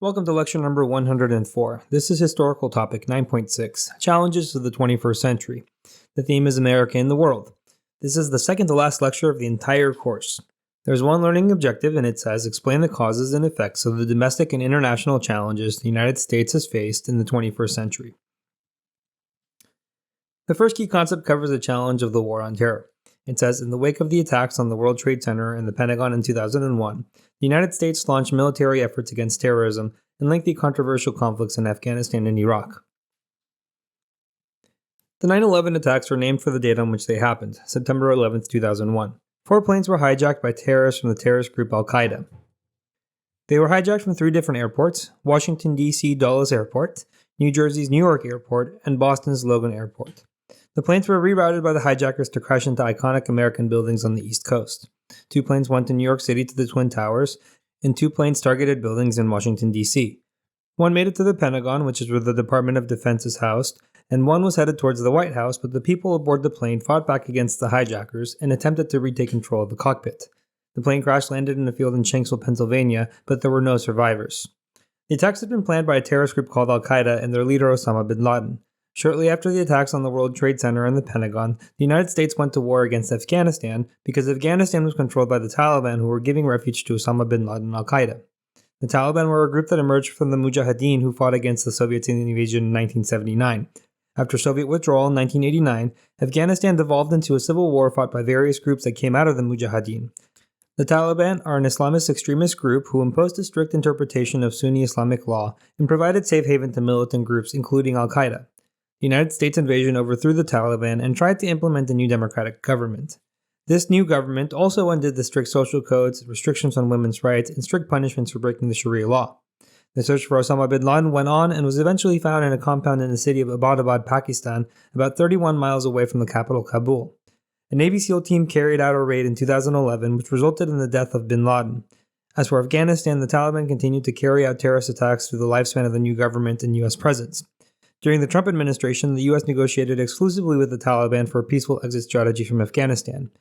Welcome to lecture number 104. This is historical topic 9.6, Challenges of the 21st Century. The theme is America in the World. This is the second to last lecture of the entire course. There's one learning objective and it says, explain the causes and effects of the domestic and international challenges the United States has faced in the 21st century. The first key concept covers the challenge of the War on Terror. It says, in the wake of the attacks on the World Trade Center and the Pentagon in 2001, the United States launched military efforts against terrorism and lengthy controversial conflicts in Afghanistan and Iraq. The 9/11 attacks were named for the date on which they happened, September 11, 2001. 4 planes were hijacked by terrorists from the terrorist group Al-Qaeda. They were hijacked from 3 different airports: Washington, D.C. Dulles Airport, New Jersey's Newark Airport, and Boston's Logan Airport. The planes were rerouted by the hijackers to crash into iconic American buildings on the East Coast. 2 planes went to New York City to the Twin Towers, and 2 planes targeted buildings in Washington, D.C. One made it to the Pentagon, which is where the Department of Defense is housed, and one was headed towards the White House, but the people aboard the plane fought back against the hijackers and attempted to retake control of the cockpit. The plane crash landed in a field in Shanksville, Pennsylvania, but there were no survivors. The attacks had been planned by a terrorist group called Al-Qaeda and their leader Osama bin Laden. Shortly after the attacks on the World Trade Center and the Pentagon, the United States went to war against Afghanistan because Afghanistan was controlled by the Taliban, who were giving refuge to Osama bin Laden and Al-Qaeda. The Taliban were a group that emerged from the Mujahideen who fought against the Soviets in the invasion in 1979. After Soviet withdrawal in 1989, Afghanistan devolved into a civil war fought by various groups that came out of the Mujahideen. The Taliban are an Islamist extremist group who imposed a strict interpretation of Sunni Islamic law and provided safe haven to militant groups, including Al-Qaeda. The United States invasion overthrew the Taliban and tried to implement a new democratic government. This new government also undid the strict social codes, restrictions on women's rights, and strict punishments for breaking the Sharia law. The search for Osama bin Laden went on and was eventually found in a compound in the city of Abbottabad, Pakistan, about 31 miles away from the capital, Kabul. A Navy SEAL team carried out a raid in 2011, which resulted in the death of bin Laden. As for Afghanistan, the Taliban continued to carry out terrorist attacks through the lifespan of the new government and U.S. presence. During the Trump administration, the U.S. negotiated exclusively with the Taliban for a peaceful exit strategy from Afghanistan.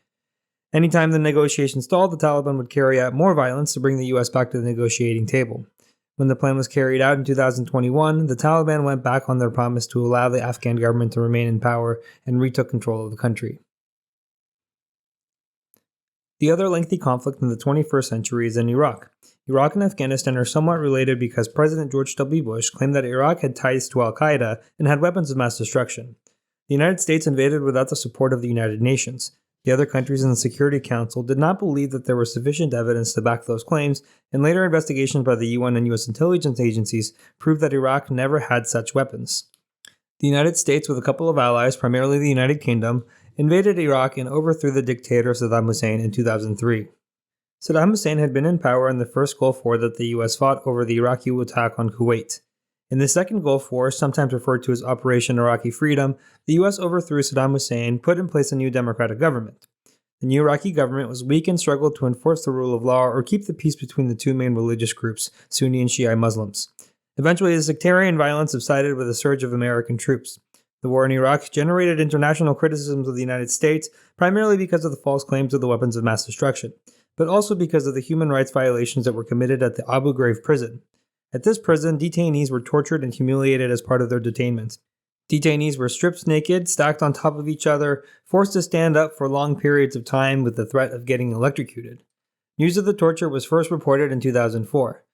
Anytime the negotiations stalled, the Taliban would carry out more violence to bring the U.S. back to the negotiating table. When the plan was carried out in 2021, the Taliban went back on their promise to allow the Afghan government to remain in power and retook control of the country. The other lengthy conflict in the 21st century is in Iraq. Iraq and Afghanistan are somewhat related because President George W. Bush claimed that Iraq had ties to Al-Qaeda and had weapons of mass destruction. The United States invaded without the support of the United Nations. The other countries in the Security Council did not believe that there was sufficient evidence to back those claims, and later investigations by the UN and US intelligence agencies proved that Iraq never had such weapons. The United States, with a couple of allies, primarily the United Kingdom, invaded Iraq and overthrew the dictator Saddam Hussein in 2003. Saddam Hussein had been in power in the first Gulf War that the US fought over the Iraqi attack on Kuwait. In the second Gulf War, sometimes referred to as Operation Iraqi Freedom, the US overthrew Saddam Hussein, put in place a new democratic government. The new Iraqi government was weak and struggled to enforce the rule of law or keep the peace between the two main religious groups, Sunni and Shia Muslims. Eventually, the sectarian violence subsided with a surge of American troops. The war in Iraq generated international criticisms of the United States, primarily because of the false claims of the weapons of mass destruction, but also because of the human rights violations that were committed at the Abu Ghraib prison. At this prison, detainees were tortured and humiliated as part of their detainment. Detainees were stripped naked, stacked on top of each other, forced to stand up for long periods of time with the threat of getting electrocuted. News of the torture was first reported in 2004.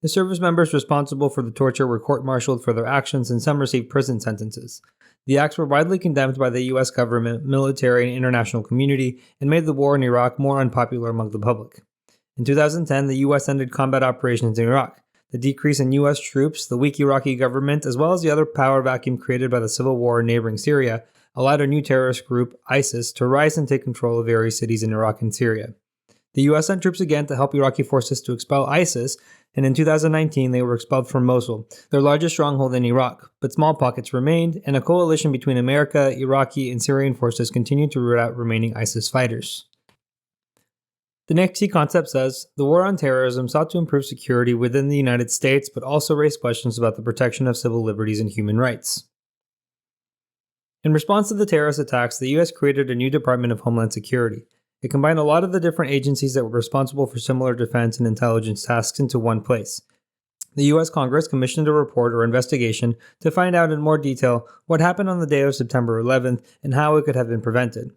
The service members responsible for the torture were court-martialed for their actions, and some received prison sentences. The acts were widely condemned by the U.S. government, military, and international community, and made the war in Iraq more unpopular among the public. In 2010, the U.S. ended combat operations in Iraq. The decrease in U.S. troops, the weak Iraqi government, as well as the other power vacuum created by the civil war in neighboring Syria, allowed a new terrorist group, ISIS, to rise and take control of various cities in Iraq and Syria. The U.S. sent troops again to help Iraqi forces to expel ISIS, and in 2019 they were expelled from Mosul, their largest stronghold in Iraq, but small pockets remained, and a coalition between America, Iraqi, and Syrian forces continued to root out remaining ISIS fighters. The next key concept says, the war on terrorism sought to improve security within the United States, but also raised questions about the protection of civil liberties and human rights. In response to the terrorist attacks, the U.S. created a new Department of Homeland Security. It combined a lot of the different agencies that were responsible for similar defense and intelligence tasks into one place. The U.S. Congress commissioned a report or investigation to find out in more detail what happened on the day of September 11th and how it could have been prevented.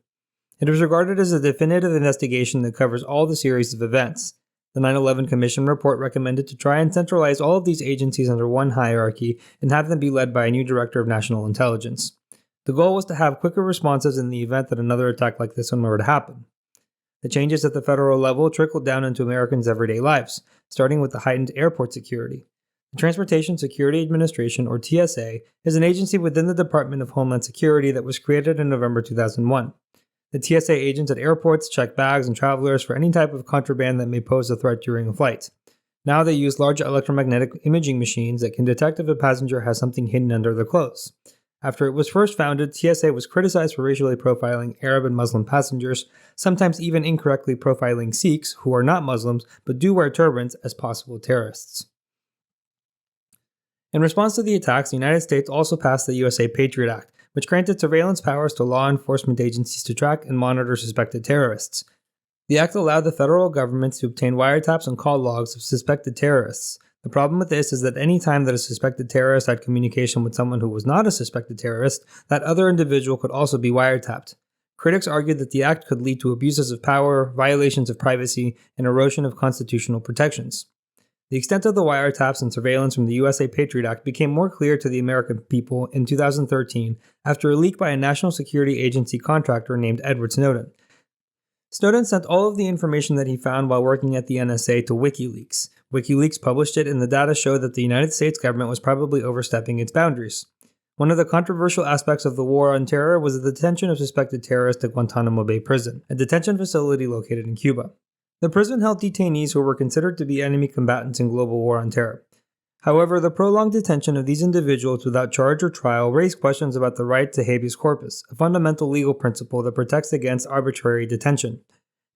It was regarded as a definitive investigation that covers all the series of events. The 9/11 Commission report recommended to try and centralize all of these agencies under one hierarchy and have them be led by a new Director of National Intelligence. The goal was to have quicker responses in the event that another attack like this one were to happen. The changes at the federal level trickled down into Americans' everyday lives, starting with the heightened airport security. The Transportation Security Administration, or TSA, is an agency within the Department of Homeland Security that was created in November 2001. The TSA agents at airports check bags and travelers for any type of contraband that may pose a threat during a flight. Now they use large electromagnetic imaging machines that can detect if a passenger has something hidden under their clothes. After it was first founded, TSA was criticized for racially profiling Arab and Muslim passengers, sometimes even incorrectly profiling Sikhs, who are not Muslims but do wear turbans, as possible terrorists. In response to the attacks, the United States also passed the USA Patriot Act, which granted surveillance powers to law enforcement agencies to track and monitor suspected terrorists. The act allowed the federal government to obtain wiretaps and call logs of suspected terrorists. The problem with this is that any time that a suspected terrorist had communication with someone who was not a suspected terrorist, that other individual could also be wiretapped. Critics argued that the act could lead to abuses of power, violations of privacy, and erosion of constitutional protections. The extent of the wiretaps and surveillance from the USA Patriot Act became more clear to the American people in 2013 after a leak by a national security agency contractor named Edward Snowden. Snowden sent all of the information that he found while working at the NSA to WikiLeaks. WikiLeaks published it, and the data showed that the United States government was probably overstepping its boundaries. One of the controversial aspects of the war on terror was the detention of suspected terrorists at Guantanamo Bay Prison, a detention facility located in Cuba. The prison held detainees who were considered to be enemy combatants in global war on terror. However, the prolonged detention of these individuals without charge or trial raised questions about the right to habeas corpus, a fundamental legal principle that protects against arbitrary detention.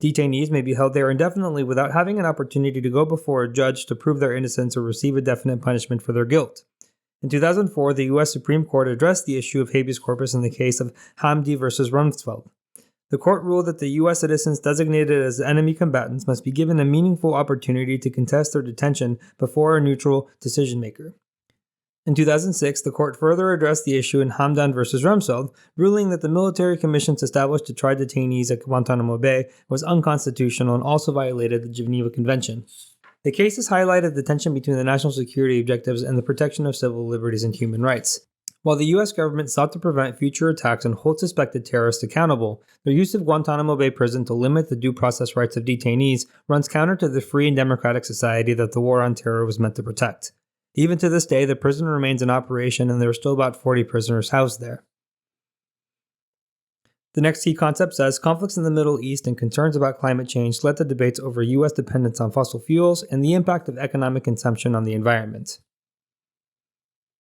Detainees may be held there indefinitely without having an opportunity to go before a judge to prove their innocence or receive a definite punishment for their guilt. In 2004, the U.S. Supreme Court addressed the issue of habeas corpus in the case of Hamdi versus Rumsfeld. The court ruled that the U.S. citizens designated as enemy combatants must be given a meaningful opportunity to contest their detention before a neutral decision-maker. In 2006, the court further addressed the issue in Hamdan versus Rumsfeld, ruling that the military commissions established to try detainees at Guantanamo Bay was unconstitutional and also violated the Geneva Convention. The cases highlighted the tension between the national security objectives and the protection of civil liberties and human rights. While the U.S. government sought to prevent future attacks and hold suspected terrorists accountable, their use of Guantanamo Bay Prison to limit the due process rights of detainees runs counter to the free and democratic society that the war on terror was meant to protect. Even to this day, the prison remains in operation and there are still about 40 prisoners housed there. The next key concept says conflicts in the Middle East and concerns about climate change led to debates over U.S. dependence on fossil fuels and the impact of economic consumption on the environment.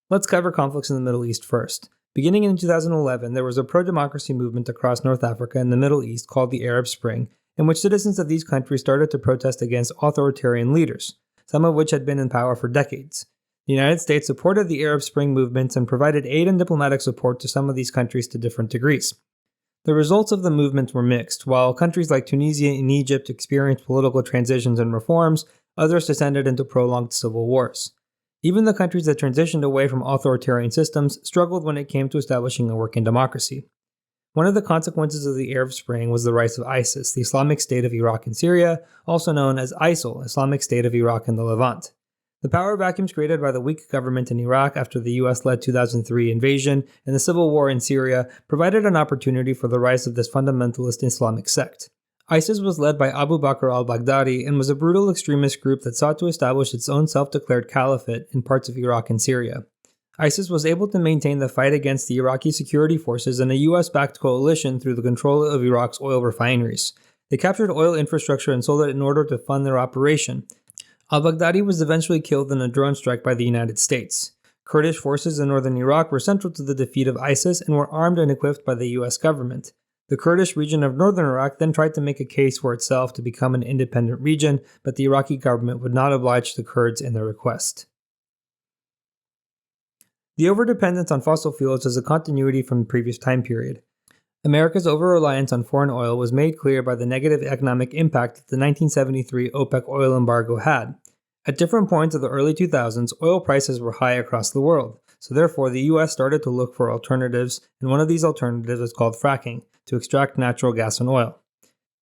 Let's cover conflicts in the Middle East first. Beginning in 2011, there was a pro-democracy movement across North Africa and the Middle East called the Arab Spring, in which citizens of these countries started to protest against authoritarian leaders, some of which had been in power for decades. The United States supported the Arab Spring movements and provided aid and diplomatic support to some of these countries to different degrees. The results of the movement were mixed. While countries like Tunisia and Egypt experienced political transitions and reforms, others descended into prolonged civil wars. Even the countries that transitioned away from authoritarian systems struggled when it came to establishing a working democracy. One of the consequences of the Arab Spring was the rise of ISIS, the Islamic State of Iraq and Syria, also known as ISIL, Islamic State of Iraq and the Levant. The power vacuums created by the weak government in Iraq after the US-led 2003 invasion and the civil war in Syria provided an opportunity for the rise of this fundamentalist Islamic sect. ISIS was led by Abu Bakr al-Baghdadi and was a brutal extremist group that sought to establish its own self-declared caliphate in parts of Iraq and Syria. ISIS was able to maintain the fight against the Iraqi security forces and a US-backed coalition through the control of Iraq's oil refineries. They captured oil infrastructure and sold it in order to fund their operation. Al-Baghdadi was eventually killed in a drone strike by the United States. Kurdish forces in northern Iraq were central to the defeat of ISIS and were armed and equipped by the US government. The Kurdish region of northern Iraq then tried to make a case for itself to become an independent region, but the Iraqi government would not oblige the Kurds in their request. The overdependence on fossil fuels is a continuity from the previous time period. America's over-reliance on foreign oil was made clear by the negative economic impact that the 1973 OPEC oil embargo had. At different points of the early 2000s, oil prices were high across the world, so therefore the US started to look for alternatives, and one of these alternatives is called fracking, to extract natural gas and oil.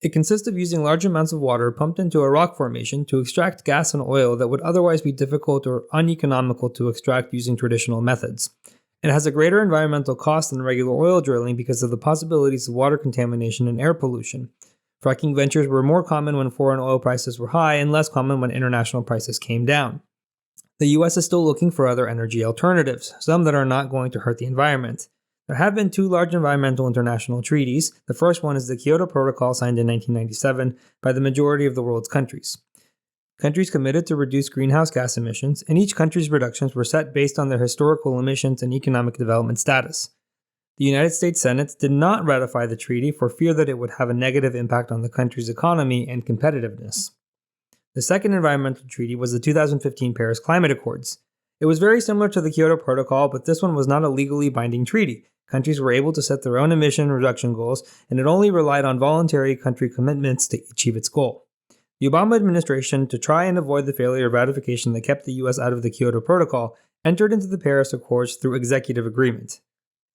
It consists of using large amounts of water pumped into a rock formation to extract gas and oil that would otherwise be difficult or uneconomical to extract using traditional methods. It has a greater environmental cost than regular oil drilling because of the possibilities of water contamination and air pollution. Fracking ventures were more common when foreign oil prices were high and less common when international prices came down. The US is still looking for other energy alternatives, some that are not going to hurt the environment. There have been two large environmental international treaties. The first one is the Kyoto Protocol signed in 1997 by the majority of the world's countries. Countries committed to reduce greenhouse gas emissions, and each country's reductions were set based on their historical emissions and economic development status. The United States Senate did not ratify the treaty for fear that it would have a negative impact on the country's economy and competitiveness. The second environmental treaty was the 2015 Paris Climate Accords. It was very similar to the Kyoto Protocol, but this one was not a legally binding treaty. Countries were able to set their own emission reduction goals, and it only relied on voluntary country commitments to achieve its goal. The Obama administration, to try and avoid the failure of ratification that kept the US out of the Kyoto Protocol, entered into the Paris Accords through executive agreement.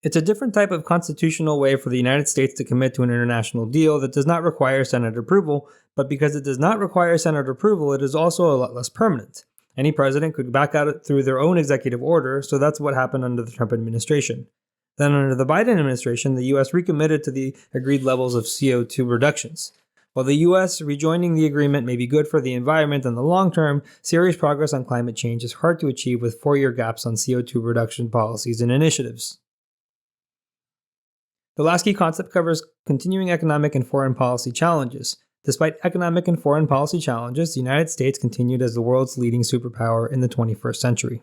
It's a different type of constitutional way for the United States to commit to an international deal that does not require Senate approval, but because it does not require Senate approval, it is also a lot less permanent. Any president could back out through their own executive order, so that's what happened under the Trump administration. Then under the Biden administration, the US recommitted to the agreed levels of CO2 reductions. While the US rejoining the agreement may be good for the environment in the long term, serious progress on climate change is hard to achieve with 4-year gaps on CO2 reduction policies and initiatives. The last key concept covers continuing economic and foreign policy challenges. Despite economic and foreign policy challenges, the United States continued as the world's leading superpower in the 21st century.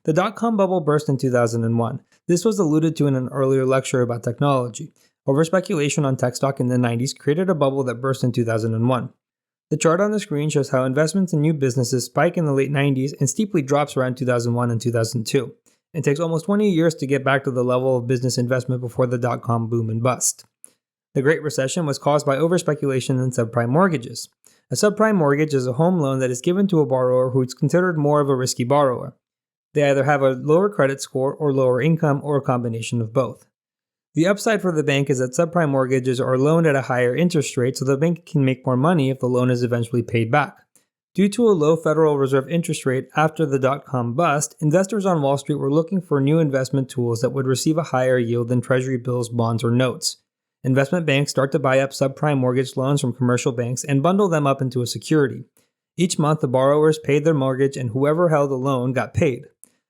The dot-com bubble burst in 2001. This was alluded to in an earlier lecture about technology. Over-speculation on tech stock in the 90s created a bubble that burst in 2001. The chart on the screen shows how investments in new businesses spike in the late 90s and steeply drops around 2001 and 2002. It takes almost 20 years to get back to the level of business investment before the dot-com boom and bust. The Great Recession was caused by over-speculation in subprime mortgages. A subprime mortgage is a home loan that is given to a borrower who is considered more of a risky borrower. They either have a lower credit score or lower income or a combination of both. The upside for the bank is that subprime mortgages are loaned at a higher interest rate, so the bank can make more money if the loan is eventually paid back. Due to a low Federal Reserve interest rate after the dot-com bust, investors on Wall Street were looking for new investment tools that would receive a higher yield than Treasury bills, bonds, or notes. Investment banks start to buy up subprime mortgage loans from commercial banks and bundle them up into a security. Each month, the borrowers paid their mortgage and whoever held the loan got paid.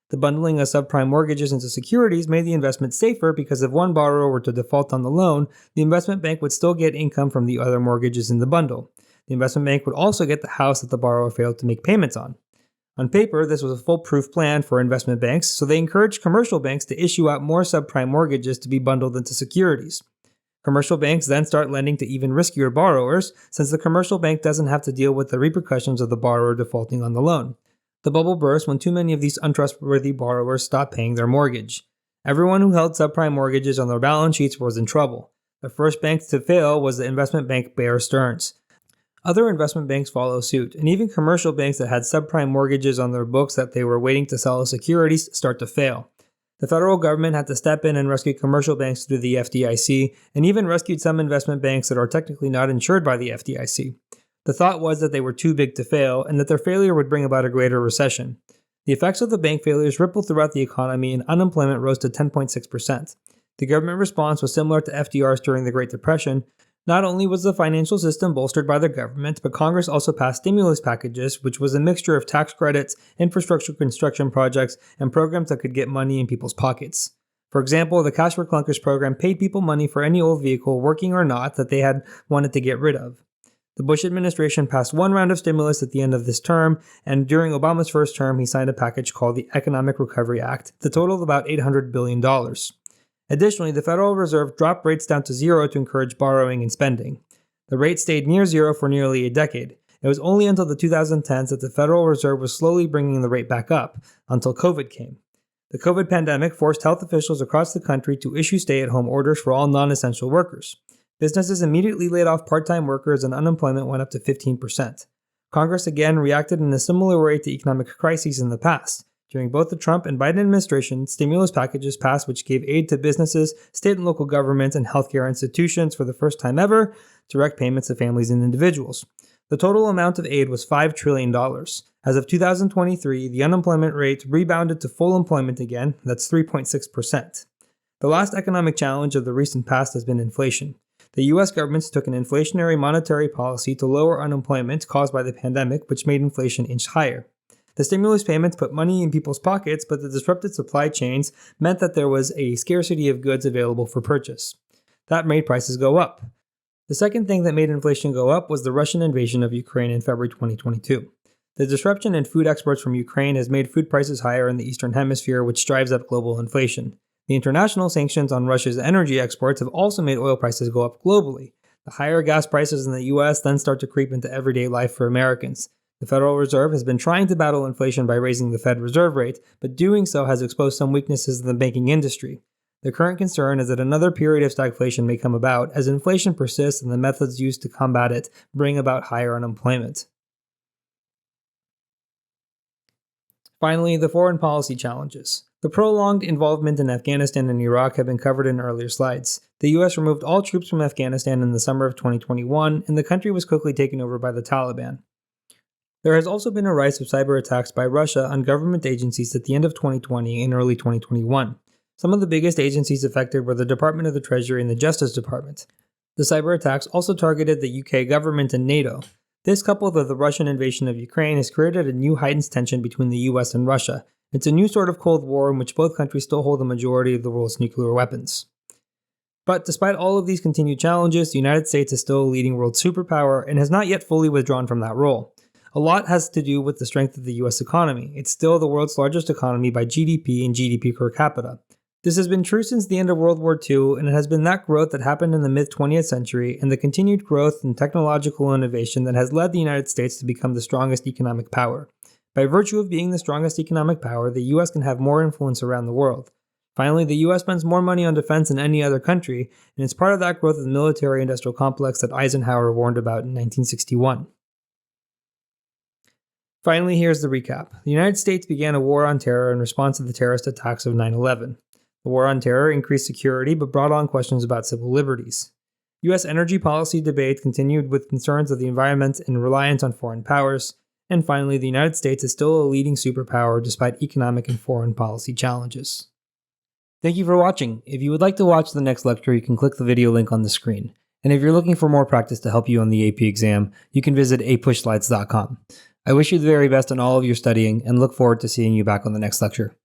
The bundling of subprime mortgages into securities made the investment safer because if one borrower were to default on the loan, the investment bank would still get income from the other mortgages in the bundle. The investment bank would also get the house that the borrower failed to make payments on. On paper, this was a foolproof plan for investment banks, so they encouraged commercial banks to issue out more subprime mortgages to be bundled into securities. Commercial banks then start lending to even riskier borrowers, since the commercial bank doesn't have to deal with the repercussions of the borrower defaulting on the loan. The bubble burst when too many of these untrustworthy borrowers stopped paying their mortgage. Everyone who held subprime mortgages on their balance sheets was in trouble. The first bank to fail was the investment bank Bear Stearns. Other investment banks follow suit, and even commercial banks that had subprime mortgages on their books that they were waiting to sell as securities start to fail. The federal government had to step in and rescue commercial banks through the FDIC, and even rescued some investment banks that are technically not insured by the FDIC. The thought was that they were too big to fail, and that their failure would bring about a greater recession. The effects of the bank failures rippled throughout the economy, and unemployment rose to 10.6%. The government response was similar to FDR's during the Great Depression. Not only was the financial system bolstered by the government, but Congress also passed stimulus packages, which was a mixture of tax credits, infrastructure construction projects, and programs that could get money in people's pockets. For example, the Cash for Clunkers program paid people money for any old vehicle, working or not, that they had wanted to get rid of. The Bush administration passed one round of stimulus at the end of this term, and during Obama's first term, he signed a package called the Economic Recovery Act that totaled about $800 billion. Additionally, the Federal Reserve dropped rates down to zero to encourage borrowing and spending. The rate stayed near zero for nearly a decade. It was only until the 2010s that the Federal Reserve was slowly bringing the rate back up, until COVID came. The COVID pandemic forced health officials across the country to issue stay-at-home orders for all non-essential workers. Businesses immediately laid off part-time workers and unemployment went up to 15%. Congress again reacted in a similar way to economic crises in the past. During both the Trump and Biden administration, stimulus packages passed which gave aid to businesses, state and local governments, and healthcare institutions for the first time ever, direct payments to families and individuals. The total amount of aid was $5 trillion. As of 2023, the unemployment rate rebounded to full employment again, that's 3.6%. The last economic challenge of the recent past has been inflation. The US government took an inflationary monetary policy to lower unemployment caused by the pandemic, which made inflation inch higher. The stimulus payments put money in people's pockets, but the disrupted supply chains meant that there was a scarcity of goods available for purchase. That made prices go up. The second thing that made inflation go up was the Russian invasion of Ukraine in February 2022. The disruption in food exports from Ukraine has made food prices higher in the Eastern Hemisphere, which drives up global inflation. The international sanctions on Russia's energy exports have also made oil prices go up globally. The higher gas prices in the US then start to creep into everyday life for Americans. The Federal Reserve has been trying to battle inflation by raising the Fed reserve rate, but doing so has exposed some weaknesses in the banking industry. The current concern is that another period of stagflation may come about as inflation persists and the methods used to combat it bring about higher unemployment. Finally, the foreign policy challenges. The prolonged involvement in Afghanistan and Iraq have been covered in earlier slides. The US removed all troops from Afghanistan in the summer of 2021, and the country was quickly taken over by the Taliban. There has also been a rise of cyber attacks by Russia on government agencies at the end of 2020 and early 2021. Some of the biggest agencies affected were the Department of the Treasury and the Justice Department. The cyber attacks also targeted the UK government and NATO. This, coupled with the Russian invasion of Ukraine, has created a new heightened tension between the US and Russia. It's a new sort of Cold War in which both countries still hold the majority of the world's nuclear weapons. But despite all of these continued challenges, the United States is still a leading world superpower and has not yet fully withdrawn from that role. A lot has to do with the strength of the US economy. It's still the world's largest economy by GDP and GDP per capita. This has been true since the end of World War II, and it has been that growth that happened in the mid-20th century and the continued growth in technological innovation that has led the United States to become the strongest economic power. By virtue of being the strongest economic power, the US can have more influence around the world. Finally, the US spends more money on defense than any other country, and it's part of that growth of the military-industrial complex that Eisenhower warned about in 1961. Finally, here's the recap. The United States began a war on terror in response to the terrorist attacks of 9/11. The war on terror increased security but brought on questions about civil liberties. U.S. energy policy debate continued with concerns of the environment and reliance on foreign powers. And finally, the United States is still a leading superpower despite economic and foreign policy challenges. Thank you for watching. If you would like to watch the next lecture, you can click the video link on the screen. And if you're looking for more practice to help you on the AP exam, you can visit apushslides.com. I wish you the very best in all of your studying and look forward to seeing you back on the next lecture.